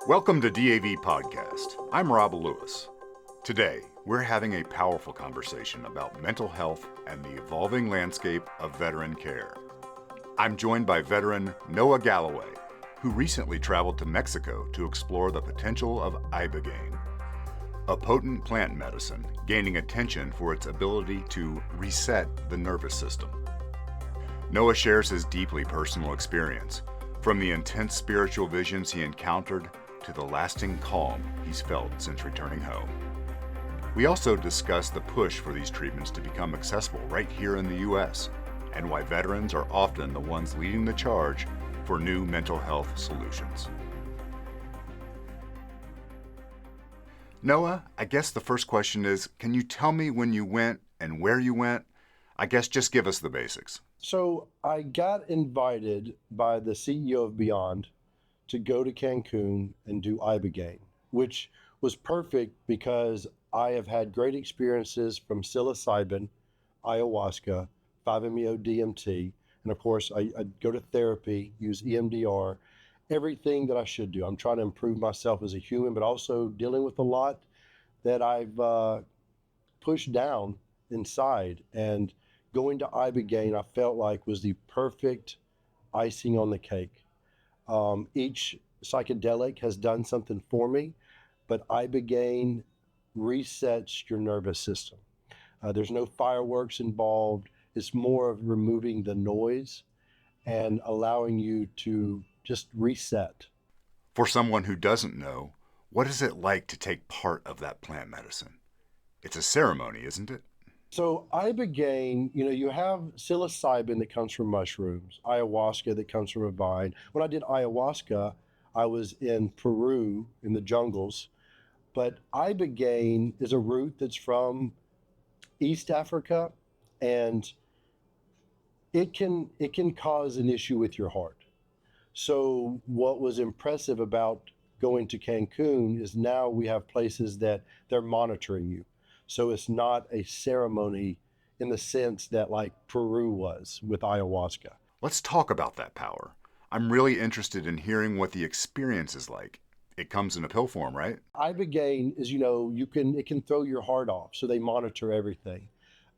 Welcome to DAV Podcast. I'm Rob Lewis. Today, we're having a powerful conversation about mental health and the evolving landscape of veteran care. I'm joined by veteran Noah Galloway, who recently traveled to Mexico to explore the potential of ibogaine, a potent plant medicine gaining attention for its ability to reset the nervous system. Noah shares his deeply personal experience, from the intense spiritual visions he encountered to the lasting calm he's felt since returning home. We also discuss the push for these treatments to become accessible right here in the U.S., and why veterans are often the ones leading the charge for new mental health solutions. Noah, I guess the first question is, can you tell me when you went and where you went? I guess just give us the basics. So I got invited by the CEO of Beyond to go to Cancun and do ibogaine, which was perfect because I have had great experiences from psilocybin, ayahuasca, 5-MeO-DMT, and of course I go to therapy, use EMDR, everything that I should do. I'm trying to improve myself as a human, but also dealing with a lot that I've pushed down inside. And going to ibogaine, I felt like was the perfect icing on the cake. Each psychedelic has done something for me, but ibogaine resets your nervous system. There's no fireworks involved. It's more of removing the noise and allowing you to just reset. For someone who doesn't know, what is it like to take part of that plant medicine? It's a ceremony, isn't it? So ibogaine, you have psilocybin that comes from mushrooms, ayahuasca that comes from a vine. When I did ayahuasca, I was in Peru in the jungles, but ibogaine is a root that's from East Africa, and it can cause an issue with your heart. So what was impressive about going to Cancun is now we have places that they're monitoring you. So it's not a ceremony in the sense that like Peru was with ayahuasca. Let's talk about that power. I'm really interested in hearing what the experience is like. It comes in a pill form, right? Ibogaine is, it can throw your heart off. So they monitor everything.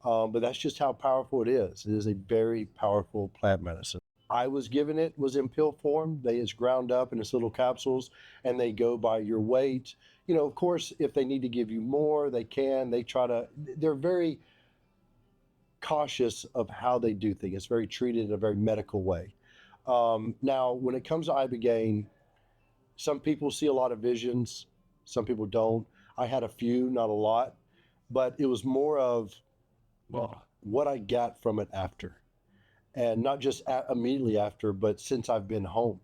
But that's just how powerful it is. It is a very powerful plant medicine. I was given it was in pill form. It's ground up in its little capsules, and they go by your weight. Of course, if they need to give you more, they can. They're very cautious of how they do things. It's very treated in a very medical way. Now, when it comes to ibogaine, some people see a lot of visions, some people don't. I had a few, not a lot, but it was more of what I got from it after. And not just immediately after, but since I've been home.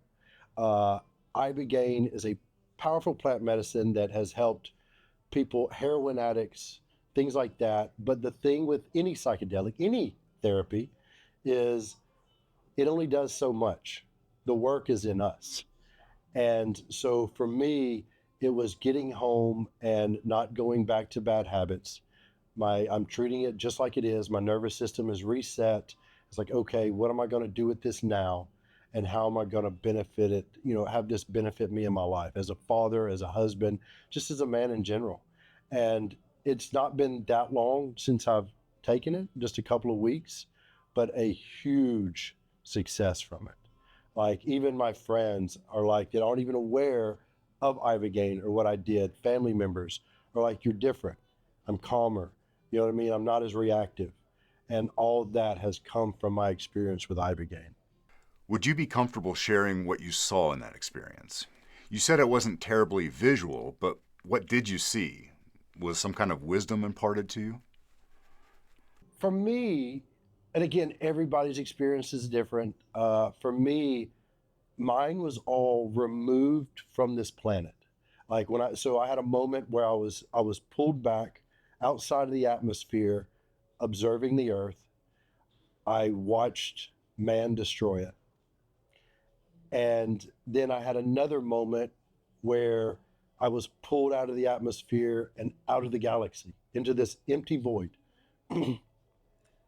Ibogaine is a powerful plant medicine that has helped people, heroin addicts, things like that. But the thing with any psychedelic, any therapy, is it only does so much. The work is in us. And so for me, it was getting home and not going back to bad habits. I'm treating it just like it is. My nervous system is reset. It's like, okay, what am I going to do with this now? And how am I going to benefit it, have this benefit me in my life as a father, as a husband, just as a man in general. And it's not been that long since I've taken it, just a couple of weeks, but a huge success from it. Like even my friends are like, that aren't even aware of ibogaine or what I did. Family members are like, you're different. I'm calmer. You know what I mean? I'm not as reactive. And all of that has come from my experience with ibogaine. Would you be comfortable sharing what you saw in that experience? You said it wasn't terribly visual, but what did you see? Was some kind of wisdom imparted to you? For me, and again, everybody's experience is different. For me, mine was all removed from this planet. Like so I had a moment where I was pulled back outside of the atmosphere, observing the earth. I watched man destroy it. And then I had another moment where I was pulled out of the atmosphere and out of the galaxy into this empty void,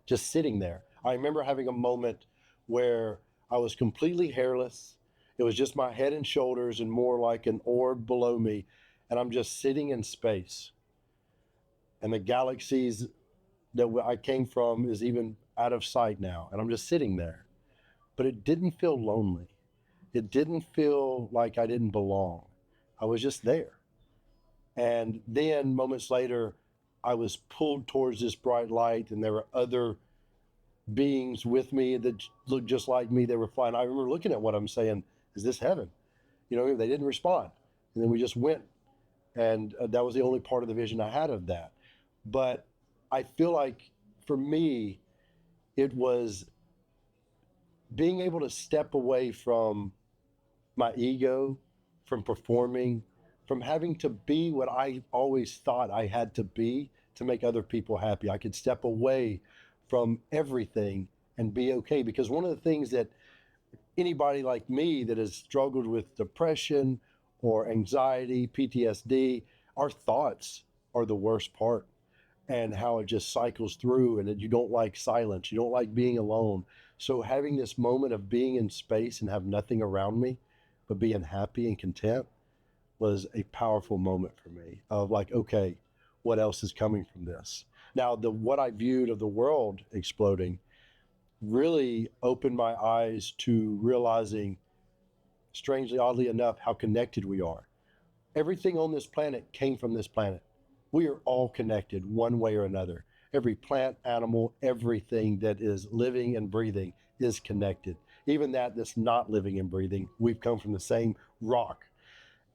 just sitting there. I remember having a moment where I was completely hairless It was just my head and shoulders and more like an orb below me. And I'm just sitting in space. And the galaxies that I came from is even out of sight now. And I'm just sitting there. But it didn't feel lonely. It didn't feel like I didn't belong. I was just there. And then moments later, I was pulled towards this bright light, and there were other beings with me that looked just like me. They were flying. I remember looking at what I'm saying, is this heaven? You know, they didn't respond. And then we just went. And that was the only part of the vision I had of that. But I feel like for me, it was being able to step away from my ego, from performing, from having to be what I always thought I had to be to make other people happy. I could step away from everything and be okay. Because one of the things that anybody like me that has struggled with depression or anxiety, PTSD, our thoughts are the worst part, and how it just cycles through, and that you don't like silence, you don't like being alone. So having this moment of being in space and have nothing around me but being happy and content was a powerful moment for me of like, okay, what else is coming from this? Now, the what I viewed of the world exploding really opened my eyes to realizing, strangely, oddly enough, how connected we are. Everything on this planet came from this planet. We are all connected one way or another. Every plant, animal, everything that is living and breathing is connected. Even that's not living and breathing, we've come from the same rock.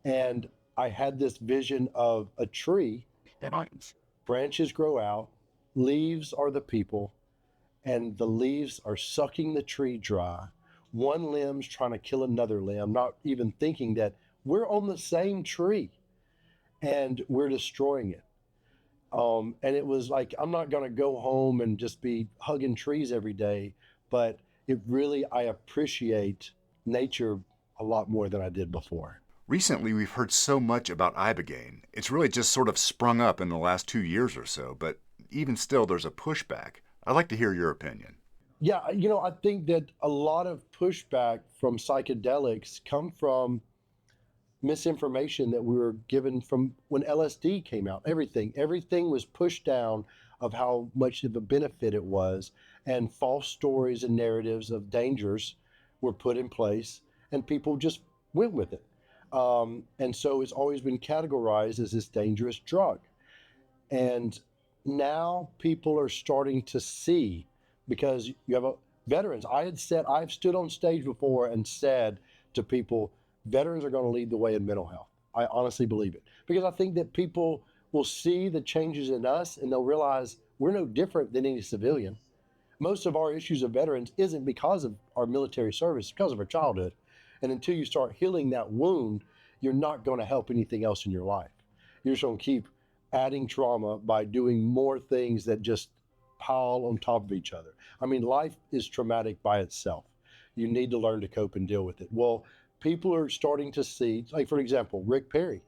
And I had this vision of a tree, branches grow out, leaves are the people, and the leaves are sucking the tree dry. One limb's trying to kill another limb, not even thinking that we're on the same tree and we're destroying it. And it was like, I'm not going to go home and just be hugging trees every day, but it really, I appreciate nature a lot more than I did before. Recently, we've heard so much about ibogaine. It's really just sort of sprung up in the last 2 years or so, but even still, there's a pushback. I'd like to hear your opinion. Yeah, I think that a lot of pushback from psychedelics come from misinformation that we were given from when LSD came out. Everything was pushed down of how much of a benefit it was, and false stories and narratives of dangers were put in place, and people just went with it. And so it's always been categorized as this dangerous drug. And now people are starting to see, because you have veterans. I've stood on stage before and said to people, veterans are going to lead the way in mental health. I honestly believe it, because I think that people will see the changes in us and they'll realize we're no different than any civilian. Most of our issues of veterans isn't because of our military service, it's because of our childhood. And until you start healing that wound, you're not going to help anything else in your life. You're just going to keep adding trauma by doing more things that just pile on top of each other. I mean, life is traumatic by itself. You need to learn to cope and deal with it. Well, people are starting to see, like, for example, Rick Perry.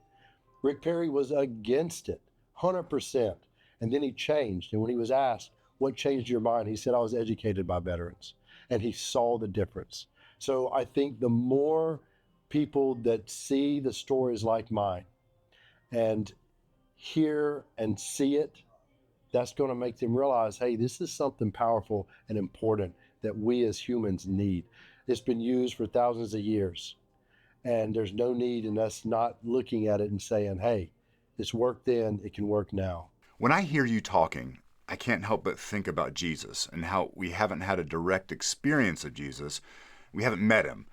Rick Perry was against it, 100%. And then he changed. And when he was asked, what changed your mind? He said, I was educated by veterans. And he saw the difference. So I think the more people that see the stories like mine and hear and see it, that's going to make them realize, hey, this is something powerful and important that we as humans need. It's been used for thousands of years, and there's no need in us not looking at it and saying, hey, it's worked then, it can work now. When I hear you talking, I can't help but think about Jesus and how we haven't had a direct experience of Jesus. We haven't met him.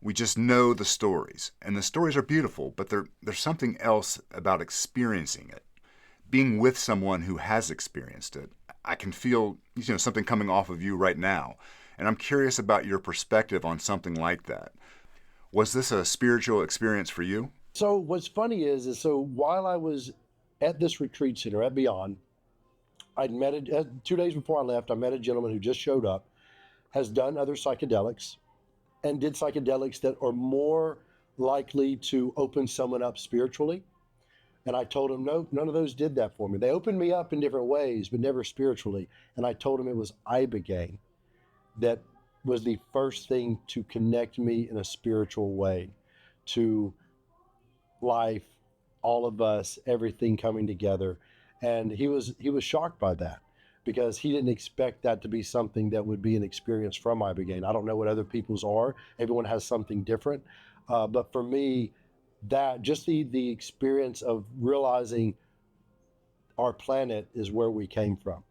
We just know the stories, and the stories are beautiful, but there's something else about experiencing it. Being with someone who has experienced it, I can feel something coming off of you right now, and I'm curious about your perspective on something like that. Was this a spiritual experience for you? So what's funny is so while I was at this retreat center at Beyond, 2 days before I left, I met a gentleman who just showed up, has done other psychedelics, and did psychedelics that are more likely to open someone up spiritually. And I told him, no, none of those did that for me. They opened me up in different ways, but never spiritually. And I told him it was ibogaine that was the first thing to connect me in a spiritual way to life, all of us, everything coming together. And he was shocked by that because he didn't expect that to be something that would be an experience from Ibogaine. I don't know what other people's are. Everyone has something different. But for me, that just the experience of realizing our planet is where we came from.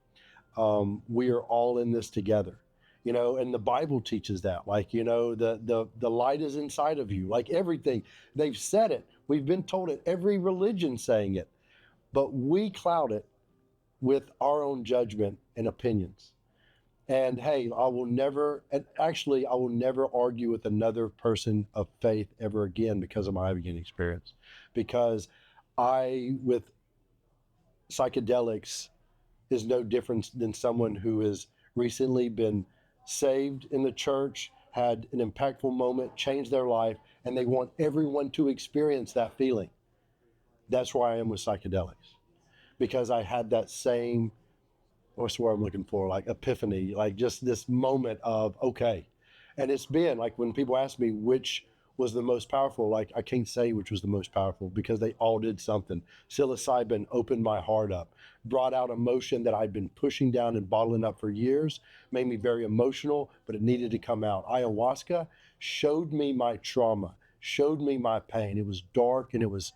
We are all in this together, and the Bible teaches that, like, the light is inside of you, like everything. They've said it. We've been told it. Every religion saying it, but we cloud it with our own judgment and opinions. And hey, I will never argue with another person of faith ever again because of my beginning experience. Because with psychedelics, is no different than someone who has recently been saved in the church, had an impactful moment, changed their life, and they want everyone to experience that feeling. That's where I am with psychedelics because I had that same, what's the word I'm looking for, like epiphany, like just this moment of, okay. And it's been like when people ask me which was the most powerful, like I can't say which was the most powerful because they all did something. Psilocybin opened my heart up, brought out emotion that I'd been pushing down and bottling up for years, made me very emotional, but it needed to come out. Ayahuasca showed me my trauma, showed me my pain. It was dark and it was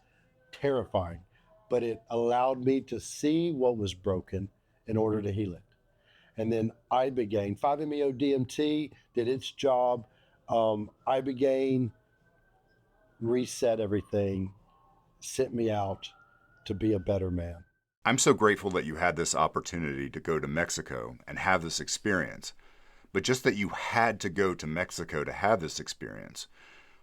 terrifying, but it allowed me to see what was broken in order to heal it. And then Ibogaine, 5-MeO DMT did its job. Ibogaine reset everything, sent me out to be a better man. I'm so grateful that you had this opportunity to go to Mexico and have this experience. But just that you had to go to Mexico to have this experience.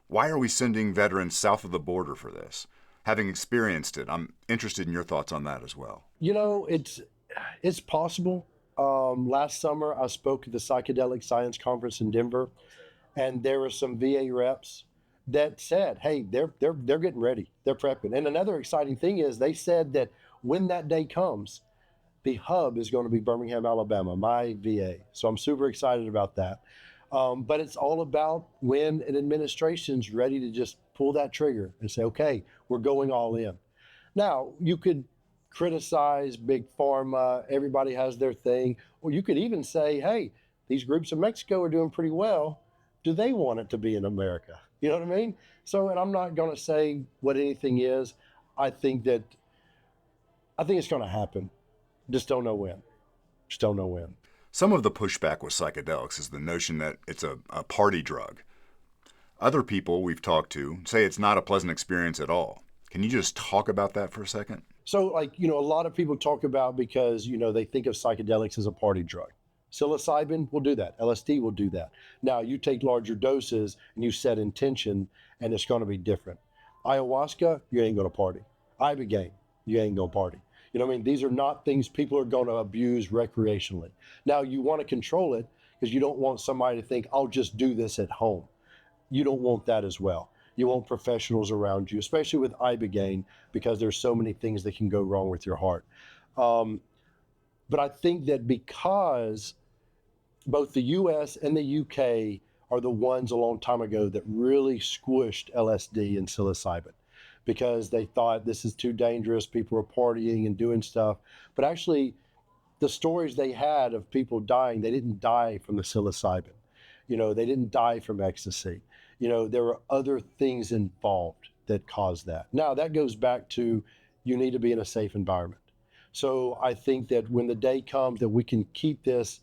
Why are we sending veterans south of the border for this? Having experienced it, I'm interested in your thoughts on that as well. It's possible. Last summer, I spoke at the Psychedelic Science Conference in Denver, and there were some VA reps that said, "Hey, they're getting ready, they're prepping." And another exciting thing is they said that when that day comes, the hub is going to be Birmingham, Alabama, my VA. So I'm super excited about that. But it's all about when an administration's ready to just pull that trigger and say, "Okay, we're going all in." Now, you could criticize big pharma, everybody has their thing, or you could even say, hey, these groups in Mexico are doing pretty well. Do they want it to be in America? You know what I mean? So, and I'm not going to say what anything is. I think that, I think it's going to happen. Just don't know when. Just don't know when. Some of the pushback with psychedelics is the notion that it's a party drug. Other people we've talked to say it's not a pleasant experience at all. Can you just talk about that for a second? So, like, a lot of people talk about because, they think of psychedelics as a party drug. Psilocybin will do that. LSD will do that. Now, you take larger doses and you set intention, and it's going to be different. Ayahuasca, you ain't going to party. Ibogaine, you ain't going to party. You know what I mean? These are not things people are going to abuse recreationally. Now, you want to control it because you don't want somebody to think, I'll just do this at home. You don't want that as well. You want professionals around you, especially with Ibogaine, because there's so many things that can go wrong with your heart. But I think that because both the US and the UK are the ones a long time ago that really squished LSD and psilocybin because they thought this is too dangerous. People were partying and doing stuff. But actually, the stories they had of people dying, they didn't die from the psilocybin. They didn't die from ecstasy. There were other things involved that caused that. Now, that goes back to you need to be in a safe environment. So I think that when the day comes that we can keep this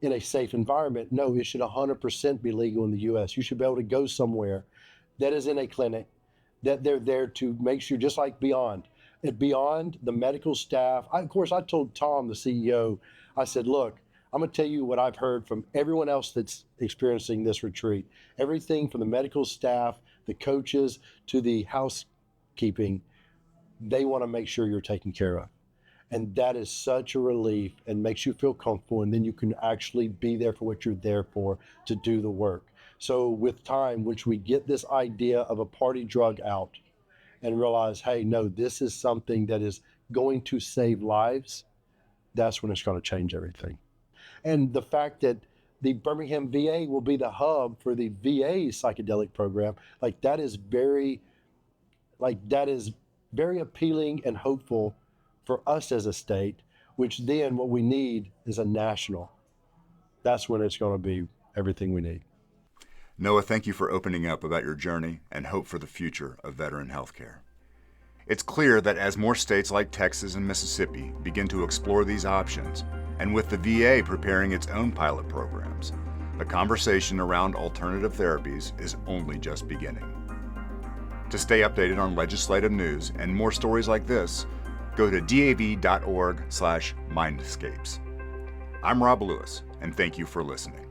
in a safe environment, no, it should 100% be legal in the US. You should be able to go somewhere that is in a clinic, that they're there to make sure, just like Beyond. At Beyond, the medical staff, of course, I told Tom, the CEO, I said, look, I'm going to tell you what I've heard from everyone else that's experiencing this retreat. Everything from the medical staff, the coaches, to the housekeeping, they want to make sure you're taken care of. And that is such a relief and makes you feel comfortable. And then you can actually be there for what you're there for, to do the work. So with time, which we get this idea of a party drug out and realize, hey, no, this is something that is going to save lives, that's when it's going to change everything. And the fact that the Birmingham VA will be the hub for the VA psychedelic program. That is very appealing and hopeful for us as a state, which then what we need is a national. That's when it's going to be everything we need. Noah, thank you for opening up about your journey and hope for the future of veteran healthcare. It's clear that as more states like Texas and Mississippi begin to explore these options, and with the VA preparing its own pilot programs, the conversation around alternative therapies is only just beginning. To stay updated on legislative news and more stories like this, go to dav.org/mindscapes. I'm Rob Lewis, and thank you for listening.